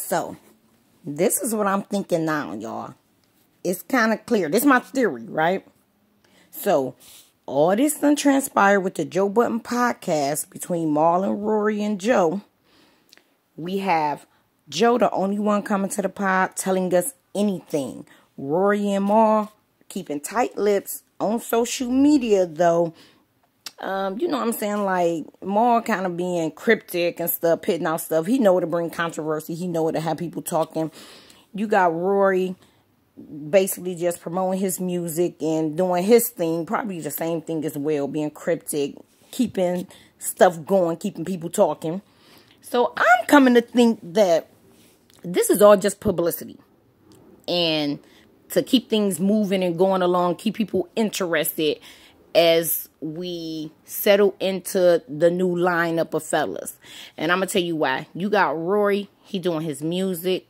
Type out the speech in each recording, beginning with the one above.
So, this is what I'm thinking now, y'all. It's kind of clear. This is my theory, right? So, all this done transpired with the Joe Budden podcast between Marlon, Rory, and Joe. We have Joe, the only one coming to the pod, telling us anything. Rory and Mar keeping tight lips on social media, though. You know what I'm saying? Like, Mar kind of being cryptic and stuff, pitting out stuff. He know what to bring controversy. He know what to have people talking. You got Rory basically just promoting his music and doing his thing. Probably the same thing as well, being cryptic, keeping stuff going, keeping people talking. So I'm coming to think that this is all just publicity. And to keep things moving and going along, keep people interested as we settle into the new lineup of fellas. And I'm going to tell you why. You got Rory, he doing his music,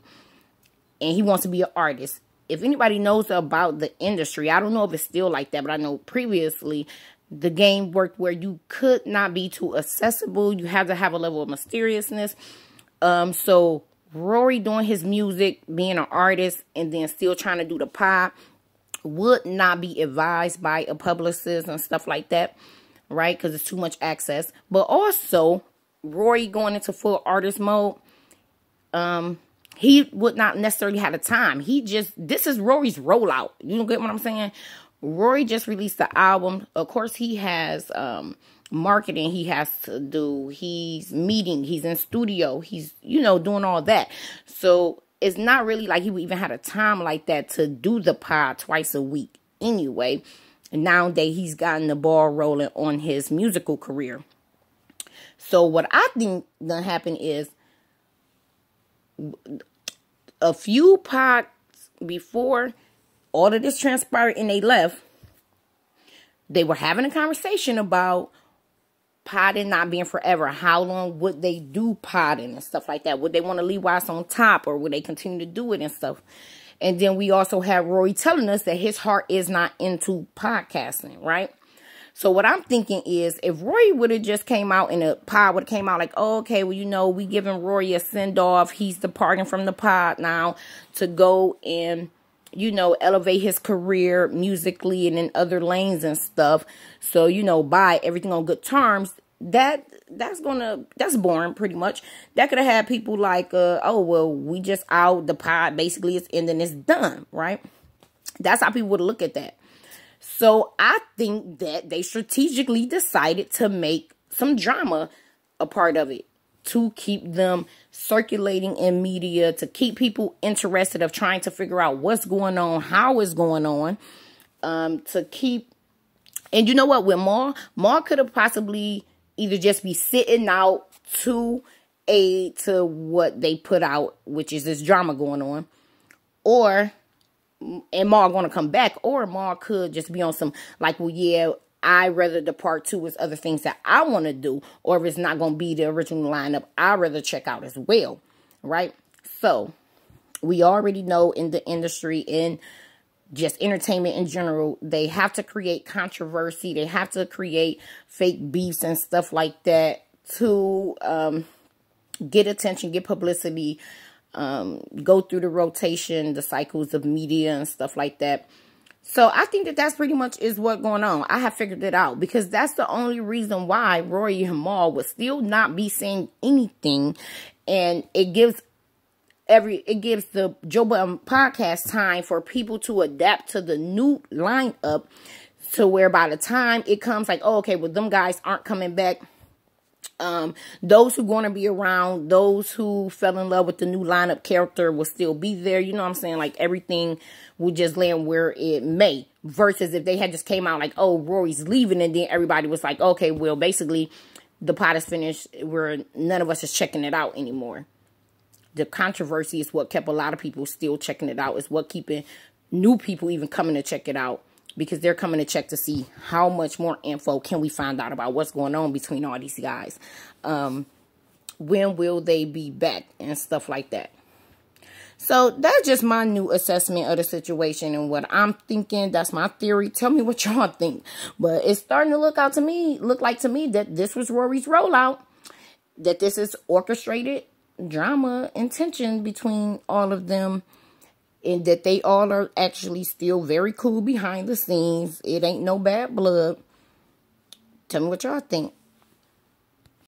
and he wants to be an artist. If anybody knows about the industry, I don't know if it's still like that, but I know previously the game worked where you could not be too accessible. You have to have a level of mysteriousness. So Rory doing his music, being an artist, and then still trying to do the pod would not be advised by a publicist and stuff like that, right? Because it's too much access. But also, Rory going into full artist mode, he would not necessarily have the time. This is Rory's rollout. You get what I'm saying? Rory just released the album. Of course, he has marketing he has to do. He's meeting. He's in studio. He's, doing all that. So it's not really like he would even have a time like that to do the pod twice a week anyway. And nowadays, he's gotten the ball rolling on his musical career. So what I think gonna happen is a few pods before all of this transpired and they left, they were having a conversation about podding not being forever. How long would they do podding and stuff like that? Would they want to leave while it's on top, or would they continue to do it and stuff? And then we also have Rory telling us that his heart is not into podcasting, right? So what I'm thinking is, if Rory would have just came out and the pod would have came out like, oh, okay, well, we giving Rory a send-off. He's departing from the pod now to go and, elevate his career musically and in other lanes and stuff. So, bye, everything on good terms. That's boring pretty much. That could have had people like, oh, well, we just out, the pod basically is ending, it's done, right? That's how people would look at that. So I think that they strategically decided to make some drama a part of it, to keep them circulating in media, to keep people interested of trying to figure out what's going on, how it's going on, to keep. And you know what, with Mar could have possibly either just be sitting out to aid to what they put out, which is this drama going on, and Mar going to come back, or Mar could just be on some, like, well, yeah, I'd rather the part two is other things that I want to do, or if it's not going to be the original lineup, I'd rather check out as well, right? So, we already know in the industry, in just entertainment in general, they have to create controversy, they have to create fake beefs and stuff like that to get attention, get publicity, go through the rotation, the cycles of media and stuff like that. So I think that that's pretty much is what's going on. I have figured it out, because that's the only reason why Rory and Mal would still not be saying anything. And it gives the Joe Budden podcast time for people to adapt to the new lineup, to where by the time it comes like, oh, okay, well, them guys aren't coming back. Those who going to be around, those who fell in love with the new lineup character will still be there. You know what I'm saying? Like, everything will just land where it may. Versus if they had just came out like, oh, Rory's leaving, and then everybody was like, okay, well, basically the pod is finished. None of us is checking it out anymore. The controversy is what kept a lot of people still checking it out. It's what keeping new people even coming to check it out, because they're coming to check to see how much more info can we find out about what's going on between all these guys. When will they be back and stuff like that. So that's just my new assessment of the situation and what I'm thinking. That's my theory. Tell me what y'all think. But it's starting to look like to me that this was Rory's rollout, that this is orchestrated drama and tension between all of them, and that they all are actually still very cool behind the scenes. It ain't no bad blood. Tell me what y'all think.